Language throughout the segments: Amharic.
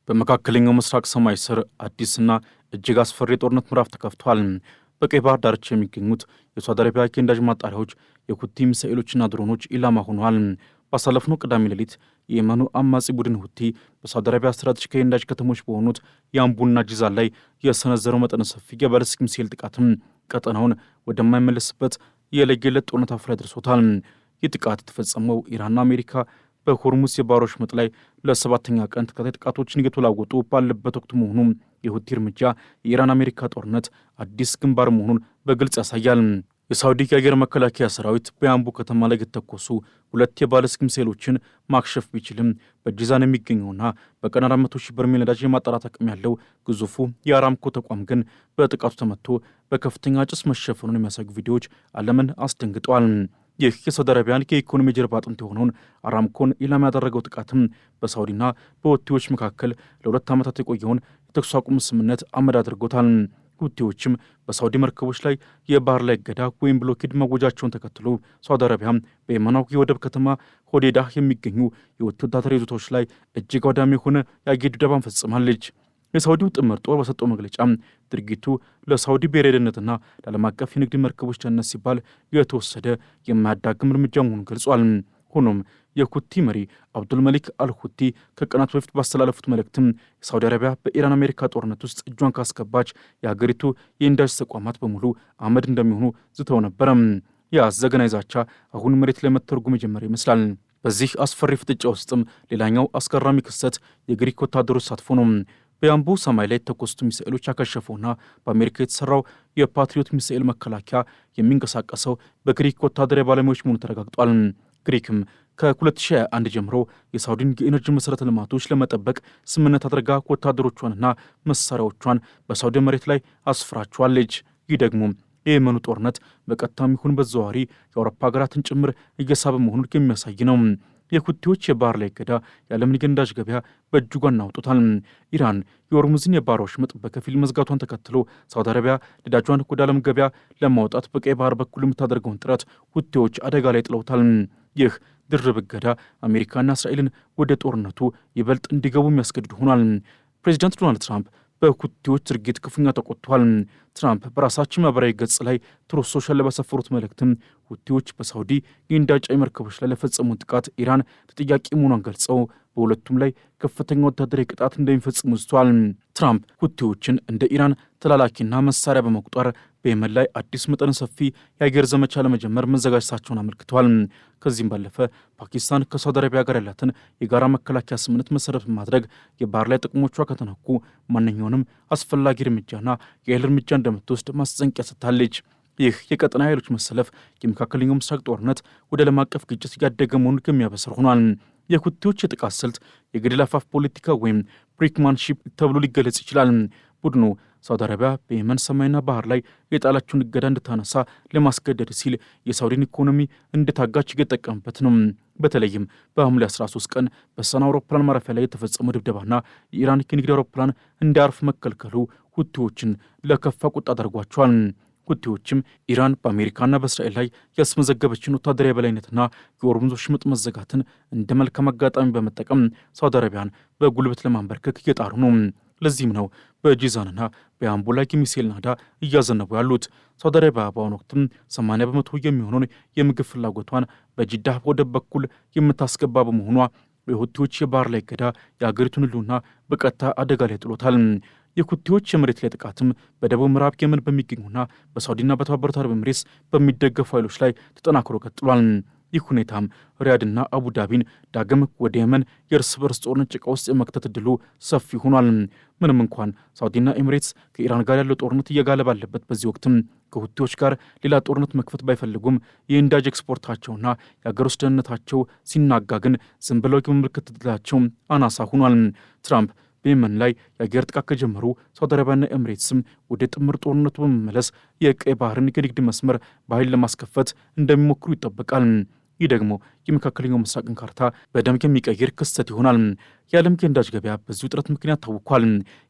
በመካከለኛው ምስራቅ ሰማይ ስር አዲስና እጅግ አስፈሪ የጦርነት ምዕራፍ ተከፍቷል። በቀይ ባህር ዳርቻ የሚገኙት የሳውዲ አረቢያ የነዳጅ ማጣሪያዎች የሁቲ ሚሳኤሎችና ድሮኖች ኢላማ ሆነዋል። ባሳለፍነው ቅዳሜ ሌሊት የየመኑ አማጺ ቡድን ሁቲ በሳውዲ አረቢያ ስትራቴጂካዊ የነዳጅ ከተሞች በሆኑት የአምቡና ጂዛን ላይ የሰነዘረው መጠነ ሰፊ የባለስቲክ ሚሳኤል ጥቃትም ቀጠናውን ወደማይመለስበት የለየለት ጦርነት አፋፍ ላይ ደርሶታል። ይህ ጥቃት የተፈጸመው ኢራንና አሜሪካ በሆርሙዝ የባህር ወሽመጥ ላይ ለሰባተኛ ቀን ተከታታይ ጥቃቶችን እየተላወጡ ባለበት ወቅት መሆኑ የሁቲ እርምጃ የኢራን አሜሪካ ጦርነት አዲስ ግንባር መሆኑን በግልጽ ያሳያል። የሳውዲ የአየር መከላከያ ሰራዊት በያምቡ ከተማ ላይ የተተኮሱ ሁለት የባለስቲክ ሚሳኤሎችን ማክሸፍ ቢችልም በጂዛን የሚገኘውና በቀን 400 ሺህ በርሜል ነዳጅ የማጣራት አቅም ያለው ግዙፉ የአራምኮ ተቋም ግን በጥቃቱ ተመቶ በከፍተኛ ጭስ መሸፈኑን የሚያሳዩ ቪዲዮዎች ዓለምን አስደንግጠዋል። ይህ የሳውዲ አረቢያን የኢኮኖሚ ጀርባ አጥንት የሆነውን አራምኮን ኢላማ ያደረገው ጥቃትም በሳውዲና በሁቲዎች መካከል ለ2 ዓመታት የቆየውን የተኩስ አቁም ስምምነት አመድ አድርጎታል። ሁቲዎችም በሳውዲ መርከቦች ላይ የባህር ላይ እገዳ ወይም ብሎኬድ ማወጃቸውን ተከትሎ ሳውዲ አረቢያ በየመናዊ የወደብ ከተማ ሆዴዳ የሚገኙ የሁቲ ወታደራዊ ይዞታዎች ላይ እጅግ አውዳሚ የሆነ የአየር ድብደባን ፈጽማለች። የሳውዲው ጥምር ጦር በሰጠው መግለጫ ድርጊቱ ለሳውዲ ብሔራዊ ደህንነትና ለዓለም አቀፍ የንግድ መርከቦች ደህንነት ሲባል የተወሰደ የማያዳግም እርምጃ መሆኑን ገልጿል። ሆኖም የሁቲ መሪ አብዱልመሊክ አልሁቲ ከቀናት በፊት ባስተላለፉት መልእክትም የሳውዲ አረቢያ በኢራን አሜሪካ ጦርነት ውስጥ እጇን ካስገባች የሀገሪቱ የነዳጅ ተቋማት በሙሉ አመድ እንደሚሆኑ ዝተው ነበረ። ያ ዘገናኝ ዛቻ አሁን መሬት ላይ መተርጎም የጀመረ ይመስላል። በዚህ አስፈሪ ፍጥጫ ውስጥም ሌላኛው አስገራሚ ክስተት የግሪክ ወታደሮች ተሳትፎ ነው። በያምቡ ሰማይ ላይ የተኮሱት ሚሳኤሎች ያከሸፈውና በአሜሪካ የተሰራው የፓትሪዮት ሚሳኤል መከላከያ የሚንቀሳቀሰው በግሪክ ወታደራዊ ባለሙያዎች መሆኑ ተረጋግጧል። ግሪክም ከ2021 ጀምሮ የሳውዲን የኤነርጂ መሠረተ ልማቶች ለመጠበቅ ስምምነት አድርጋ ወታደሮቿንና መሳሪያዎቿን በሳውዲ መሬት ላይ አስፍራቸዋለች። ይህ ደግሞ የየመኑ ጦርነት በቀጥታም ይሁን በተዘዋዋሪ የአውሮፓ ሀገራትን ጭምር እየሳበ መሆኑን የሚያሳይ ነው። የሁቲዎች የባህር ላይ እገዳ የዓለምን የነዳጅ ገበያ በእጅጉ አናውጦታል። ኢራን የሆርሙዝን የባህር ወሽመጥ በከፊል መዝጋቷን ተከትሎ ሳውዲ አረቢያ ነዳጇን ወደ ዓለም ገበያ ለማውጣት በቀይ ባህር በኩል የምታደርገውን ጥረት ሁቲዎች አደጋ ላይ ጥለውታል። ይህ ድርብ እገዳ አሜሪካና እስራኤልን ወደ ጦርነቱ ይበልጥ እንዲገቡ የሚያስገድድ ሆኗል። ፕሬዚዳንት ዶናልድ ትራምፕ በሁቲዎች ድርጊት ክፉኛ ተቆጥተዋል። ትራምፕ በራሳቸው ማህበራዊ ገጽ ላይ ትሩዝ ሶሻል ላይ ባሰፈሩት መልእክትም ሁቲዎች በሳውዲ የነዳጅ ጫኝ መርከቦች ላይ ለፈጸሙት ጥቃት ኢራን ተጠያቂ መሆኗን ገልጸው በሁለቱም ላይ ከፍተኛ ወታደራዊ ቅጣት እንደሚፈጽሙ ዝተዋል። ትራምፕ ሁቲዎችን እንደ ኢራን ተላላኪና መሳሪያ በመቁጠር በየመን ላይ አዲስ መጠነ ሰፊ የአየር ዘመቻ ለመጀመር መዘጋጀታቸውን አመልክተዋል። ከዚህም ባለፈ ፓኪስታን ከሳውዲ አረቢያ ጋር ያላትን የጋራ መከላከያ ስምምነት መሰረት በማድረግ የባህር ላይ ጥቅሞቿ ከተነኩ ማንኛውንም አስፈላጊ እርምጃና የኃይል እርምጃ እንደምትወስድ ማስጠንቀቂያ ሰጥታለች። ይህ የቀጠና ኃይሎች መሰለፍ የመካከለኛው ምስራቅ ጦርነት ወደ ዓለም አቀፍ ግጭት እያደገ መሆኑን የሚያበስር ሆኗል። የሁቲዎች የጥቃት ስልት የገደል አፋፍ ፖለቲካ ወይም ብሪክማንሺፕ ተብሎ ሊገለጽ ይችላል። ቡድኑ ሳውዲ አረቢያ በየመን ሰማይና ባህር ላይ የጣላቸውን እገዳ እንድታነሳ ለማስገደድ ሲል የሳውዲን ኢኮኖሚ እንድታጋች እየጠቀምበት ነው። በተለይም በሐምሌ 13 ቀን በሰና አውሮፕላን ማረፊያ ላይ የተፈጸመው ድብደባና የኢራን የንግድ አውሮፕላን እንዳያርፍ መከልከሉ ሁቲዎችን ለከፋ ቁጣ አድርጓቸዋል። ሁቲዎችም ኢራን በአሜሪካና በእስራኤል ላይ ያስመዘገበችን ወታደራዊ የበላይነትና የሆርሙዝ ወሽመጥ መዘጋትን እንደ መልካም አጋጣሚ በመጠቀም ሳውዲ አረቢያን በጉልበት ለማንበርከክ እየጣሩ ነው። ለዚህም ነው በጂዛንና በያምቡ ላይ የሚሳኤል ናዳ እያዘነቡ ያሉት። ሳውዲ አረቢያ በአሁኑ ወቅትም 80 በመቶ የሚሆነውን የምግብ ፍላጎቷን በጂዳህ ወደብ በኩል የምታስገባ በመሆኗ የሁቲዎች የባህር ላይ እገዳ የአገሪቱን ሕልውና በቀጥታ አደጋ ላይ ጥሎታል። የሁቲዎች የመሬት ላይ ጥቃትም በደቡብ ምዕራብ የመን በሚገኙና በሳውዲና በተባበሩት አረብ ኤሚሬትስ በሚደገፉ ኃይሎች ላይ ተጠናክሮ ቀጥሏል። ይህ ሁኔታም ሪያድና አቡዳቢን ዳግም ወደ የመን የእርስ በርስ ጦርነት ጭቃ ውስጥ የመክተት ዕድሉ ሰፊ ሆኗል። ምንም እንኳን ሳውዲና ኤሚሬትስ ከኢራን ጋር ያለው ጦርነት እየጋለ ባለበት በዚህ ወቅትም ከሁቲዎች ጋር ሌላ ጦርነት መክፈት ባይፈልጉም የነዳጅ ኤክስፖርታቸውና የአገር ውስጥ ደህንነታቸው ሲናጋ ግን ዝም ብለው የመመልከት ዕድላቸው አናሳ ሆኗል። ትራምፕ በየመን ላይ የአየር ጥቃት ከጀመሩ ሳውዲ አረቢያና ኤሚሬትስም ወደ ጥምር ጦርነቱ በመመለስ የቀይ ባህርን የንግድ መስመር በኃይል ለማስከፈት እንደሚሞክሩ ይጠበቃል። ይህ ደግሞ የመካከለኛው ምስራቅን ካርታ በደንብ የሚቀይር ክስተት ይሆናል። የዓለም የነዳጅ ገበያ በዚህ ውጥረት ምክንያት ታውኳል።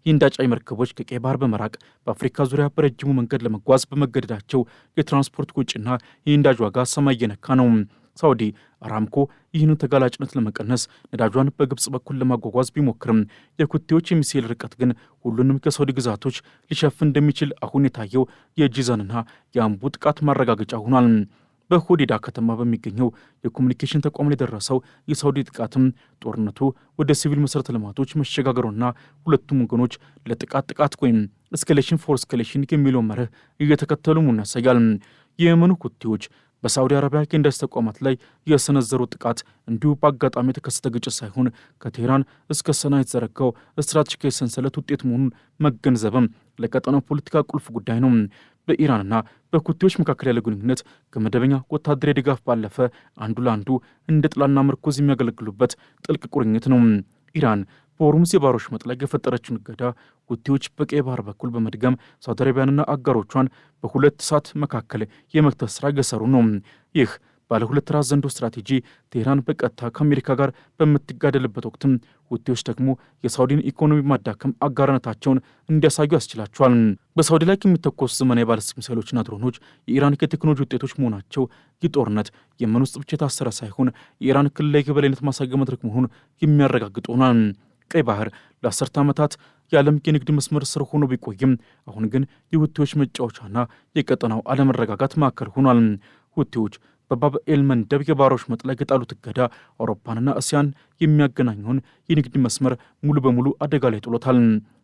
የነዳጅ ጫኝ መርከቦች ከቀይ ባህር በመራቅ በአፍሪካ ዙሪያ በረጅሙ መንገድ ለመጓዝ በመገደዳቸው የትራንስፖርት ወጪና የነዳጅ ዋጋ ሰማይ እየነካ ነው። ሳውዲ አራምኮ ይህንን ተጋላጭነት ለመቀነስ ነዳጇን በግብጽ በኩል ለማጓጓዝ ቢሞክርም የሁቲዎች የሚሳኤል ርቀት ግን ሁሉንም ከሳውዲ ግዛቶች ሊሸፍን እንደሚችል አሁን የታየው የጂዛንና የአምቡ ጥቃት ማረጋገጫ ሆኗል። በሆዴዳ ከተማ በሚገኘው የኮሙኒኬሽን ተቋም ላይ የደረሰው የሳውዲ ጥቃትም ጦርነቱ ወደ ሲቪል መሠረተ ልማቶች መሸጋገሩና ሁለቱም ወገኖች ለጥቃት ወይም እስካሌሽን ፎር እስካሌሽን የሚለው መርህ እየተከተሉ መሆኑን ያሳያል። የየመኑ ሁቲዎች በሳውዲ አረቢያ የኢንዱስትሪ ተቋማት ላይ የሰነዘሩ ጥቃት እንዲሁ በአጋጣሚ የተከሰተ ግጭት ሳይሆን ከቴህራን እስከ ሰና የተዘረጋው ስትራቴጂካዊ ሰንሰለት ውጤት መሆኑን መገንዘብም ለቀጠናው ፖለቲካ ቁልፍ ጉዳይ ነው። በኢራንና በሁቲዎች መካከል ያለ ግንኙነት ከመደበኛ ወታደራዊ ድጋፍ ባለፈ አንዱ ለአንዱ እንደ ጥላና ምርኮዝ የሚያገለግሉበት ጥልቅ ቁርኝት ነው። ኢራን በሆርሙዝ የባህር ወሽመጥ ላይ የፈጠረችውን እገዳ ሁቲዎች በቀይ ባህር በኩል በመድገም ሳውዲ አረቢያንና አጋሮቿን በሁለት እሳት መካከል የመክተት ስራ እየሰሩ ነው። ይህ ባለ ሁለት ራስ ዘንዶ ስትራቴጂ ቴህራን በቀጥታ ከአሜሪካ ጋር በምትጋደልበት ወቅትም ሁቲዎች ደግሞ የሳውዲን ኢኮኖሚ ማዳከም አጋርነታቸውን እንዲያሳዩ ያስችላቸዋል። በሳውዲ ላይ የሚተኮሱ ዘመናዊ ባለስቲክ ሚሳይሎችና ድሮኖች የኢራን የቴክኖሎጂ ውጤቶች መሆናቸው ይህ ጦርነት የመን ውስጥ ብቻ የታሰረ ሳይሆን የኢራን ክልላዊ የበላይነት ማሳያ መድረክ መሆኑን የሚያረጋግጥ ሆኗል። ቀይ ባህር ለአስርተ ዓመታት የዓለም የንግድ መስመር ስር ሆኖ ቢቆይም አሁን ግን የሁቲዎች መጫወቻና የቀጠናው አለመረጋጋት ማዕከል ሆኗል። ሁቲዎች በባብኤል መንደብ የባህር ወሽመጥ ላይ የጣሉት እገዳ አውሮፓንና እስያን የሚያገናኘውን የንግድ መስመር ሙሉ በሙሉ አደጋ ላይ ጥሎታል።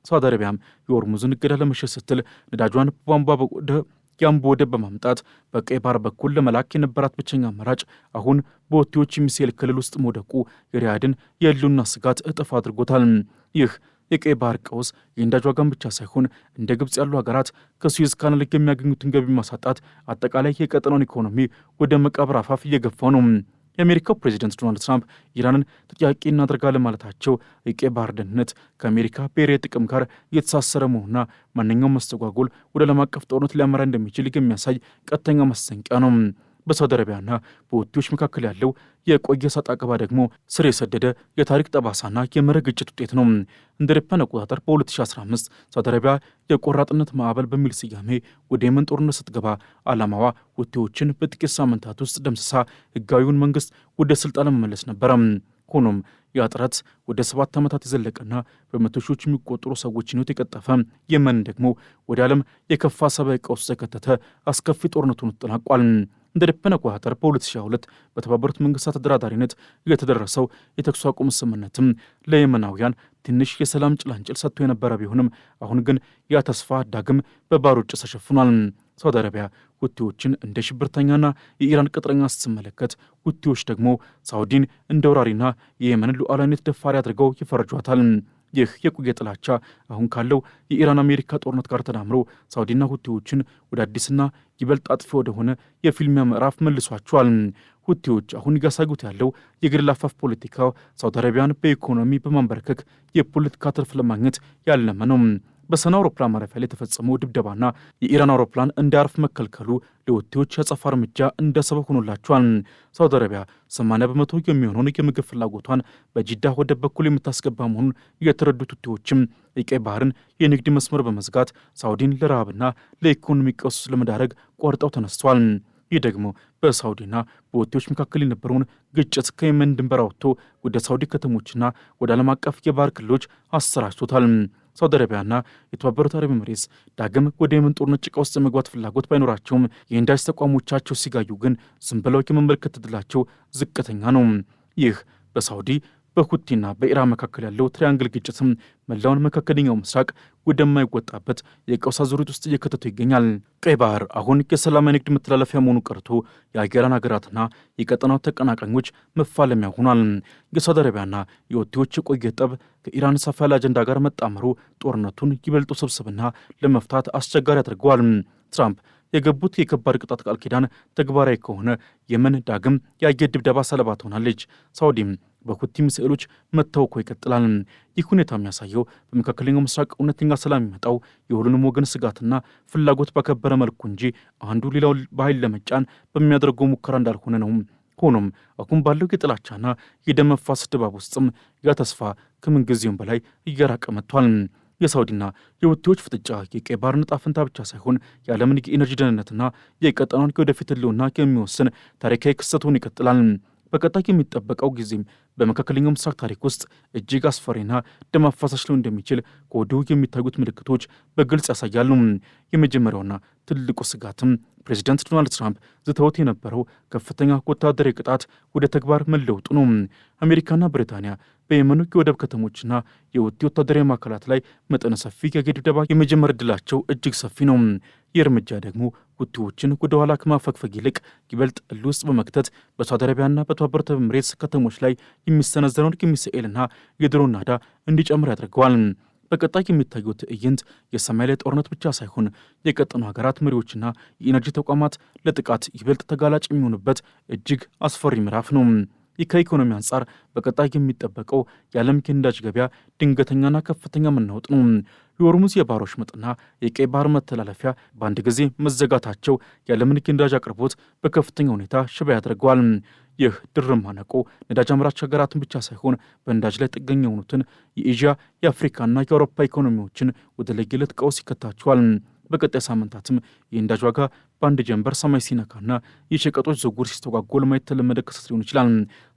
ሳውዲ አረቢያም የሆርሙዝን እገዳ ለመሸሽ ስትል ነዳጇን በቧንቧ የአምቦ ወደብ በማምጣት በቀይ ባህር በኩል ለመላክ የነበራት ብቸኛ አማራጭ አሁን በሁቲዎች የሚሳኤል ክልል ውስጥ መውደቁ የሪያድን የህልውና ስጋት እጥፍ አድርጎታል። ይህ የቀይ ባህር ቀውስ የነዳጅ ዋጋን ብቻ ሳይሆን እንደ ግብጽ ያሉ ሀገራት ከሱዌዝ ካናል የሚያገኙትን ገቢ ማሳጣት አጠቃላይ የቀጠናውን ኢኮኖሚ ወደ መቃብር አፋፍ እየገፋው ነው። የአሜሪካው ፕሬዚደንት ዶናልድ ትራምፕ ኢራንን ተጠያቂ እናደርጋለን ማለታቸው የቀይ ባህር ደህንነት ከአሜሪካ ብሔራዊ ጥቅም ጋር የተሳሰረ መሆኑና ማንኛውም መስተጓጎል ወደ ዓለም አቀፍ ጦርነት ሊያመራ እንደሚችል የሚያሳይ ቀጥተኛ ማስጠንቀቂያ ነው። በሳውዲ አረቢያና በሁቲዎች መካከል ያለው የቆየ ሰጣ ገባ ደግሞ ስር የሰደደ የታሪክ ጠባሳና የመርህ ግጭት ውጤት ነው። እንደ አውሮፓውያን አቆጣጠር በ2015 ሳውዲ አረቢያ የቆራጥነት ማዕበል በሚል ስያሜ ወደ የመን ጦርነት ስትገባ ዓላማዋ ሁቲዎችን በጥቂት ሳምንታት ውስጥ ደምስሳ ህጋዊውን መንግስት ወደ ስልጣን ለመመለስ ነበረ። ሆኖም ያ ጥረት ወደ 7 ዓመታት የዘለቀና በመቶ ሺዎች የሚቆጠሩ ሰዎችን ህይወት የቀጠፈ የመን ደግሞ ወደ ዓለም የከፋ ሰብአዊ ቀውስ ተከተተ አስከፊ ጦርነቱን ተጠናቋል። እንደ አውሮፓውያን አቆጣጠር በ2022 በተባበሩት መንግስታት ተደራዳሪነት የተደረሰው የተኩስ አቁም ስምምነትም ለየመናውያን ትንሽ የሰላም ጭላንጭል ሰጥቶ የነበረ ቢሆንም አሁን ግን ያ ተስፋ ዳግም በባህር ጭስ ተሸፍኗል። ሳውዲ አረቢያ ሁቲዎችን እንደ ሽብርተኛና የኢራን ቅጥረኛ ስትመለከት፣ ሁቲዎች ደግሞ ሳውዲን እንደ ወራሪና የየመንን ሉዓላዊነት ደፋሪ አድርገው ይፈርጇታል። ይህ የቆየ ጥላቻ አሁን ካለው የኢራን አሜሪካ ጦርነት ጋር ተዳምሮ ሳውዲና ሁቲዎችን ወደ አዲስና ይበልጥ አጥፊ ወደሆነ የፊልሚያ ምዕራፍ መልሷቸዋል። ሁቲዎች አሁን እያሳዩት ያለው የገደል አፋፍ ፖለቲካ ሳውዲ አረቢያን በኢኮኖሚ በማንበርከክ የፖለቲካ ትርፍ ለማግኘት ያለመ ነው። በሰና አውሮፕላን ማረፊያ ላይ የተፈጸመው ድብደባና የኢራን አውሮፕላን እንዳያርፍ መከልከሉ ለሁቲዎች የአጸፋ እርምጃ እንደ ሰበብ ሆኖላቸዋል። ሳውዲ አረቢያ 80 በመቶ የሚሆነውን የምግብ ፍላጎቷን በጂዳ ወደብ በኩል የምታስገባ መሆኑን የተረዱት ሁቲዎችም የቀይ ባህርን የንግድ መስመር በመዝጋት ሳውዲን ለረሃብና ለኢኮኖሚ ቀውስ ለመዳረግ ቆርጠው ተነስተዋል። ይህ ደግሞ በሳውዲና በሁቲዎች መካከል የነበረውን ግጭት ከየመን ድንበር አውጥቶ ወደ ሳውዲ ከተሞችና ወደ ዓለም አቀፍ የባህር ክልሎች አሰራጭቶታል። ሳውዲ አረቢያና የተባበሩት አረብ ኤሚሬትስ ዳግም ወደ የመን ጦርነት ጭቃ ውስጥ የመግባት ፍላጎት ባይኖራቸውም የኢንዳስትሪ ተቋሞቻቸው ሲጋዩ ግን ዝም ብለው የመመልከት ዕድላቸው ዝቅተኛ ነው። ይህ በሳውዲ በሁቲና በኢራን መካከል ያለው ትሪያንግል ግጭትም መላውን መካከለኛው ምስራቅ ወደማይወጣበት የቀውስ አዙሪት ውስጥ እየከተቱ ይገኛል። ቀይ ባህር አሁን የሰላማዊ ንግድ መተላለፊያ መሆኑ ቀርቶ የአገራን ሀገራትና የቀጠናው ተቀናቃኞች መፋለሚያ ሆኗል። የሳውዲ አረቢያና የሁቲዎች የቆየ ጠብ ከኢራን ሰፋ ያለ አጀንዳ ጋር መጣመሩ ጦርነቱን ይበልጡ ስብስብና ለመፍታት አስቸጋሪ አድርገዋል። ትራምፕ የገቡት የከባድ ቅጣት ቃል ኪዳን ተግባራዊ ከሆነ የመን ዳግም የአየር ድብደባ ሰለባ ትሆናለች። ሳውዲም በሁቲ ሚሳኤሎች መታወኮ ይቀጥላል። ይህ ሁኔታ የሚያሳየው በመካከለኛው ምስራቅ እውነተኛ ሰላም የሚመጣው የሁሉንም ወገን ስጋትና ፍላጎት ባከበረ መልኩ እንጂ አንዱ ሌላው በኃይል ለመጫን በሚያደርገው ሙከራ እንዳልሆነ ነው። ሆኖም አሁን ባለው የጥላቻና የደም መፋሰስ ድባብ ውስጥም ያ ተስፋ ከምንጊዜውም በላይ እየራቀ መጥቷል። የሳውዲና የሁቲዎች ፍጥጫ የቀይ ባህር ዕጣ ፈንታ ብቻ ሳይሆን የዓለምን የኢነርጂ ደህንነትና የቀጠናውን የወደፊት ህልውና የሚወስን ታሪካዊ ክስተት ሆኖ ይቀጥላል። በቀጣይ የሚጠበቀው ጊዜም በመካከለኛው ምስራቅ ታሪክ ውስጥ እጅግ አስፈሪና ደም አፋሳሽ ሊሆን እንደሚችል ከወዲሁ የሚታዩት ምልክቶች በግልጽ ያሳያሉ። የመጀመሪያውና ትልቁ ስጋትም ፕሬዚዳንት ዶናልድ ትራምፕ ዝተውት የነበረው ከፍተኛ ወታደራዊ ቅጣት ወደ ተግባር መለወጡ ነው። አሜሪካና ብሪታንያ በየመኑ የወደብ ከተሞችና የሁቲ ወታደራዊ ማዕከላት ላይ መጠነ ሰፊ የአየር ድብደባ የመጀመር ዕድላቸው እጅግ ሰፊ ነው። ይህ እርምጃ ደግሞ ሁቲዎችን ወደ ኋላ ከማፈግፈግ ይልቅ ይበልጥ እልህ ውስጥ በመክተት በሳውዲ አረቢያና በተባበሩት አረብ ኤሚሬትስ ከተሞች ላይ የሚሰነዘረውን የሚሳኤልና የድሮን ናዳ እንዲጨምር ያደርገዋል። በቀጣይ የሚታየው ትዕይንት የሰማይ ላይ ጦርነት ብቻ ሳይሆን የቀጠኑ ሀገራት መሪዎችና የኢነርጂ ተቋማት ለጥቃት ይበልጥ ተጋላጭ የሚሆኑበት እጅግ አስፈሪ ምዕራፍ ነው። ይህ ከኢኮኖሚ አንጻር በቀጣይ የሚጠበቀው የዓለም የነዳጅ ገበያ ድንገተኛና ከፍተኛ መናወጥ ነው። የሆርሙዝ የባህር ወሽመጥና የቀይ ባህር መተላለፊያ በአንድ ጊዜ መዘጋታቸው የዓለምን የነዳጅ አቅርቦት በከፍተኛ ሁኔታ ሽባ ያደርገዋል። ይህ ድርብ ማነቆ ነዳጅ አምራች ሀገራትን ብቻ ሳይሆን በነዳጅ ላይ ጥገኛ የሆኑትን የኤዥያ የአፍሪካና የአውሮፓ ኢኮኖሚዎችን ወደ ለየለት ቀውስ ይከታቸዋል። በቀጣይ ሳምንታትም የነዳጅ ዋጋ በአንድ ጀንበር ሰማይ ሲነካና የሸቀጦች ዝውውር ሲስተጓጎል ማየት የተለመደ ክስተት ሊሆን ይችላል።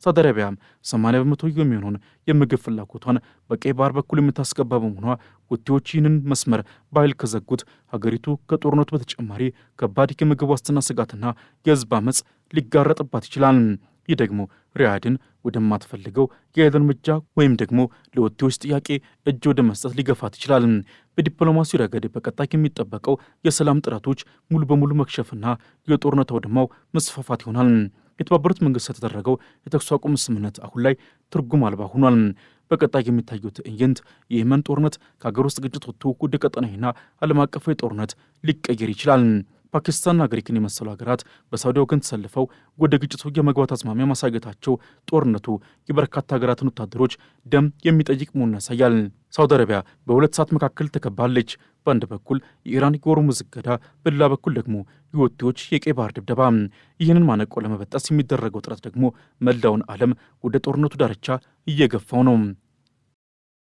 ሳውዲ አረቢያ 80 በመቶ የሚሆነውን የምግብ ፍላጎቷን በቀይ ባህር በኩል የምታስገባ በመሆኗ ሁቲዎች ይህንን መስመር በኃይል ከዘጉት ሀገሪቱ ከጦርነቱ በተጨማሪ ከባድ የምግብ ዋስትና ስጋትና የህዝብ አመፅ ሊጋረጥባት ይችላል። ይህ ደግሞ ሪያድን ወደማትፈልገው የኃይል እርምጃ ወይም ደግሞ ለሁቲዎች ጥያቄ እጅ ወደ መስጠት ሊገፋት ይችላል። በዲፕሎማሲው ረገድ በቀጣይ የሚጠበቀው የሰላም ጥረቶች ሙሉ በሙሉ መክሸፍና የጦርነት አውድማው መስፋፋት ይሆናል። የተባበሩት መንግስታት የተደረገው የተኩስ አቁም ስምምነት አሁን ላይ ትርጉም አልባ ሆኗል። በቀጣይ የሚታየው ትዕይንት የየመን ጦርነት ከሀገር ውስጥ ግጭት ወጥቶ ወደ ቀጠናዊና ዓለም አቀፋዊ ጦርነት ሊቀየር ይችላል። ፓኪስታንና ግሪክን የመሰሉ ሀገራት በሳውዲ ወገን ተሰልፈው ወደ ግጭቱ የመግባት አዝማሚያ ማሳየታቸው ጦርነቱ የበርካታ ሀገራትን ወታደሮች ደም የሚጠይቅ መሆኑን ያሳያል። ሳውዲ አረቢያ በሁለት ሰዓት መካከል ተከባለች። በአንድ በኩል የኢራን የሆርሙዝ እገዳ፣ በሌላ በኩል ደግሞ የሁቲዎች የቀይ ባህር ድብደባ። ይህንን ማነቆ ለመበጠስ የሚደረገው ጥረት ደግሞ መላውን ዓለም ወደ ጦርነቱ ዳርቻ እየገፋው ነው።